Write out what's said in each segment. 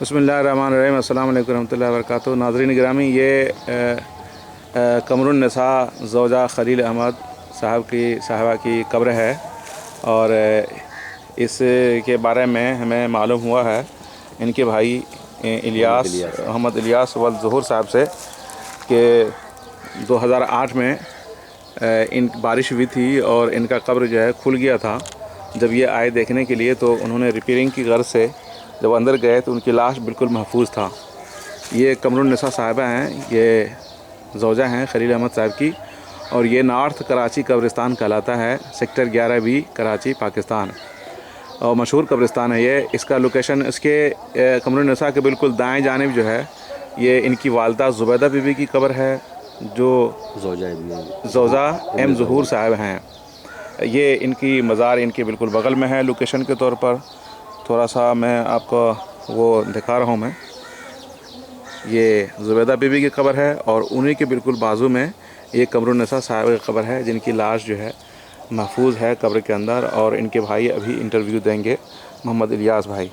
बिस्मिल्लाहिर्रहमानिर्रहीम। अस्सलाम वालेकुम रहमतुल्लाहि व बरकातुहू। नाज़रीन गिरामी, ये कमरुन्निसा ज़ौजा खलील अहमद साहबा की कब्र है और इसके बारे में हमें मालूम हुआ है इनके भाई मोहम्मद इलियास वल ज़हूर साहब से कि 2008 में इन बारिश हुई थी और इनका कब्र जो है खुल गया था। जब ये आए देखने के लिए तो उन्होंने रिपेयरिंग की गर्ज से जब अंदर गए तो उनकी लाश बिल्कुल महफूज था। ये कमरुन्निसा साहिबा हैं, ये ज़ौजा हैं खलील अहमद साहब की, और ये नॉर्थ कराची कब्रिस्तान कहलाता है, सेक्टर 11B कराची पाकिस्तान, और मशहूर कब्रिस्तान है ये। इसका लोकेशन इसके कमरुन्निसा के बिल्कुल दाएं जानिब जो है ये इनकी वालदा ज़ुबैदा बीबी की कब्र है, जो ज़ौजा एम ज़हूर साहब हैं। ये इनकी मज़ार इनके बिल्कुल बगल में है। लोकेशन के तौर पर थोड़ा सा मैं आपको वो दिखा रहा हूँ। मैं ये ज़ुबैदा बीबी की कब्र है और उन्हीं के बिल्कुल बाजू में ये कमरुन्निसा साहब की कब्र है, जिनकी लाश जो है महफूज है कब्र के अंदर, और इनके भाई अभी इंटरव्यू देंगे, मोहम्मद इलियास भाई।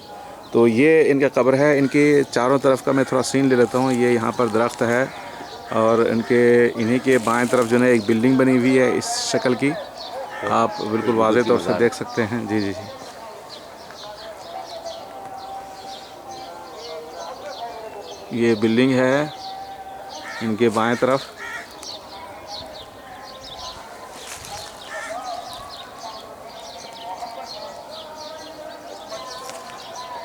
तो ये इनका कब्र है। इनके चारों तरफ का मैं थोड़ा सीन ले लेता हूँ। ये यहाँ पर दरख्त है और इन्हीं के बाएं तरफ जो है एक बिल्डिंग बनी हुई है इस शक्ल की, आप बिल्कुल वाज़ेह तौर से देख सकते हैं। जी जी जी, ये बिल्डिंग है इनके बाएं तरफ।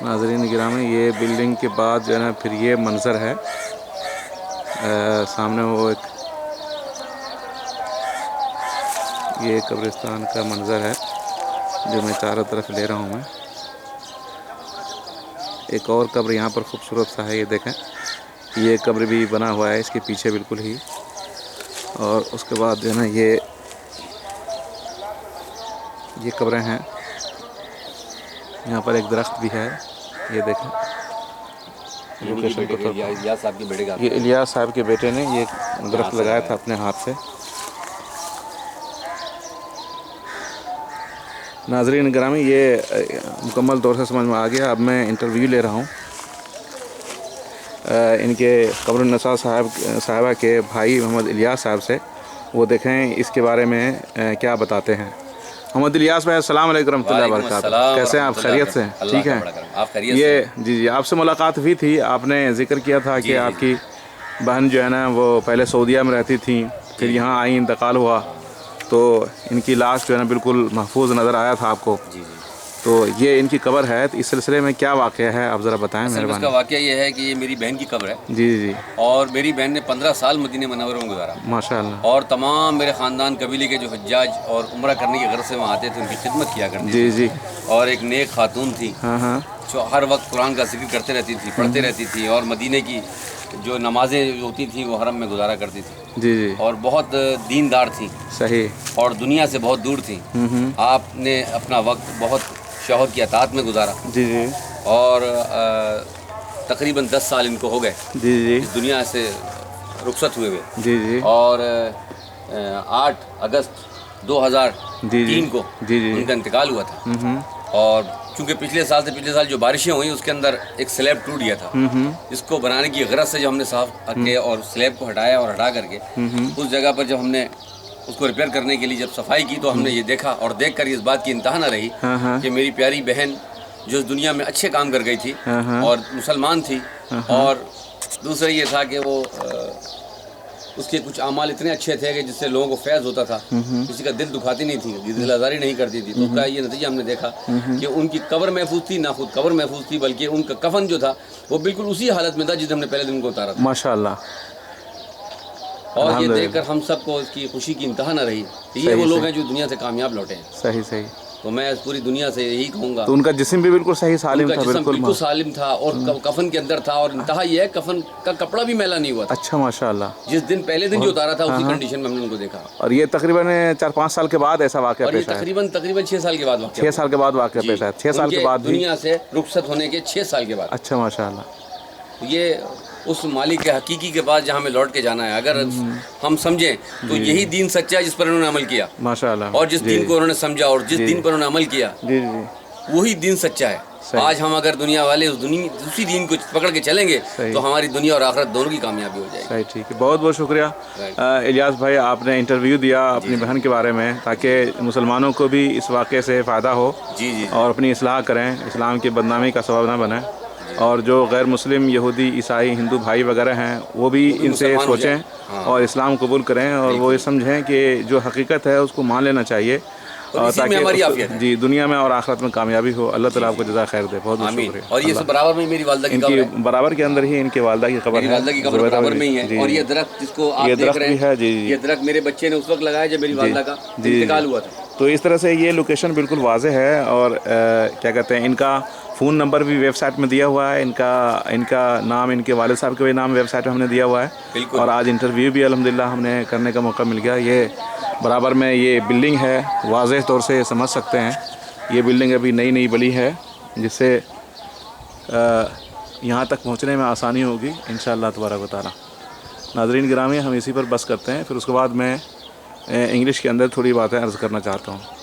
नाज़रीन गिरामी, ये बिल्डिंग के बाद जो है ना फिर ये मंज़र है सामने वो एक ये कब्रिस्तान का मंज़र है जो मैं चारों तरफ ले रहा हूँ। मैं एक और कब्र यहाँ पर खूबसूरत सा है, ये देखें, ये कब्र भी बना हुआ है इसके पीछे बिल्कुल ही। और उसके बाद जो है ना ये कब्रें हैं। यहाँ पर एक दरख्त भी है, ये देखें लोकेशन को। ये इलियास साहब के बेटे ने ये दरख्त लगाया था अपने हाथ से। नाज़रीन गिरामी, ये मुकम्मल तौर से समझ में आ गया। अब मैं इंटरव्यू ले रहा हूँ इनके कमरुन्निसा साहिबा के भाई मोहम्मद इलियास साहब से। वो देखें इसके बारे में क्या बताते हैं। मोहम्मद इलियास भाई, अस्सलाम वालेकुम रहमतुल्लाहि व बरकातुहू। कैसे हैं आप? खैरियत से? ठीक हैं आप? खैरियत ये जी जी, आपसे मुलाकात हुई थी। आपने जिक्र किया था कि आपकी बहन जो है ना वो पहले सऊदीया में रहती थी, फिर यहाँ आई, इंतकाल हुआ, तो इनकी लाश जो है ना बिल्कुल महफूज नज़र आया था आपको। जी जी। तो ये इनकी कब्र है, तो इस सिलसिले में क्या वाक़या है आप ज़रा बताएं मेहरबानी। इसका वाक़या ये है कि ये मेरी बहन की कब्र है। जी जी जी। और मेरी बहन ने 15 साल मदीने मुनव्वरा में गुजारा माशाअल्लाह। और तमाम मेरे ख़ानदान कबीले के जो हज्जाज और उम्रा करने की गर्ज से वहाँ आते थे, उनकी खिदमत किया करती जी जी। और एक नेक खातून थी। हाँ हाँ। जो हर वक्त कुरान का जिक्र करते रहती थी, पढ़ते रहती थी, और मदीने की जो नमाजें होती थी वो हरम में गुजारा करती थी। जी जी। और बहुत दीनदार थी। सही। और दुनिया से बहुत दूर थी। आपने अपना वक्त बहुत शौहर की अतात में गुजारा। जी जी। और तकरीबन 10 साल इनको हो गए जी जी इस दुनिया से रुखसत हुए हुए। जी जी। और 8 अगस्त 2003 को जी जी उनका इंतकाल हुआ था। और चूँकि पिछले साल जो बारिशें हुई उसके अंदर एक स्लैब टूट गया था, जिसको बनाने की गरज से जब हमने साफ करके और स्लैब को हटाया और हटा करके उस जगह पर जब हमने उसको रिपेयर करने के लिए जब सफाई की तो हमने ये देखा, और देखकर इस बात की इंतहा न रही कि मेरी प्यारी बहन जो इस दुनिया में अच्छे काम कर गई थी और मुसलमान थी, और दूसरा ये था कि वो उसके कुछ अमाल इतने अच्छे थे कि जिससे लोगों को फैज़ होता था, किसी का दिल दुखाती नहीं थी, दिल आज़ारी नहीं करती थी। तो उसका ये नतीजा हमने देखा कि उनकी कब्र महफूज थी, ना खुद कब्र महफूज थी, बल्कि उनका कफन जो था वो बिल्कुल उसी हालत में था जिस हमने पहले दिन को उतारा था। माशाअल्लाह। और ये देखकर हम सबको इसकी खुशी की इंतहा न रही। ये वो लोग हैं जो दुनिया से कामयाब लौटे हैं। सही सही। तो मैं पूरी दुनिया से यही कहूँगा। तो उनका जिस्म भी बिल्कुल सही सालिम था? बिल्कुल सालिम था और कफन के अंदर था, और इंतहा ये है कफन का कपड़ा भी मैला नहीं हुआ था। अच्छा माशाअल्लाह। जिस दिन पहले दिन जो उतारा था उसी कंडीशन में हमने उनको देखा। और ये तकरीबन 4-5 साल के बाद ऐसा वाक़या पेश आया? तकरीबन 6 साल के बाद। 6 साल के बाद वाक़या पेश आया। 6 साल के बाद दुनिया से रुखसत होने के 6 साल के बाद। अच्छा माशाअल्लाह। ये उस मालिक के हकीकी के पास जहाँ हमें लौट के जाना है। अगर हम समझें तो यही दीन सच्चा है जिस पर उन्होंने अमल किया माशाअल्लाह। और जिस दीन को उन्होंने समझा और जिस दीन पर उन्होंने अमल किया जी जी, वही दीन सच्चा है। آج ہم اگر دنیا والے اسی دین کو پکڑ کے چلیں گے تو ہماری دنیا اور آخرت دونوں کی کامیابی ہو جائے گی. صحیح, ٹھیک ہے, بہت بہت شکریہ الیاس بھائی, آپ نے انٹرویو دیا اپنی بہن کے بارے میں تاکہ مسلمانوں کو بھی اس واقعے سے فائدہ ہو اور اپنی اصلاح کریں, اسلام کی بدنامی کا سبب نہ بنیں, اور جو غیر مسلم یہودی عیسائی ہندو بھائی وغیرہ ہیں وہ بھی ان سے سوچیں اور اسلام قبول کریں, اور وہ یہ سمجھیں کہ جو حقیقت ہے اس کو مان لینا چاہیے تاکہ جی دنیا میں اور آخرت میں کامیابی ہو. اللہ تعالیٰ آپ کو جزائے خیر دے. بہت بہت شکریہ. اور یہ سب برابر میں میری والدہ کی قبر ہے, برابر کے اندر ہی ان کے والدہ کی قبر ہے, والدہ کی قبر برابر میں ہی ہے. اور یہ درخت جس کو آپ دیکھ رہے ہیں, یہ درخت میرے بچے نے اس وقت لگایا جب میری والدہ کا انتقال ہوا تھا. تو اس طرح سے یہ لوکیشن بالکل واضح ہے, اور کیا کہتے ہیں ان کا فون نمبر بھی ویب سائٹ میں دیا ہوا ہے, ان کا نام ان کے والد صاحب کا بھی نام ویب سائٹ میں ہم نے دیا ہوا ہے, اور آج انٹرویو بھی الحمدللہ ہم نے کرنے کا موقع مل گیا. یہ برابر میں یہ بلڈنگ ہے, واضح طور سے سمجھ سکتے ہیں یہ بلڈنگ ابھی نئی نئی بنی ہے, جس سے یہاں تک پہنچنے میں آسانی ہوگی انشاءاللہ تبارک و تعالی. ناظرین گرامی, ہم اسی پر بس کرتے ہیں, پھر اس کے بعد میں انگلش کے اندر تھوڑی باتیں عرض کرنا چاہتا ہوں.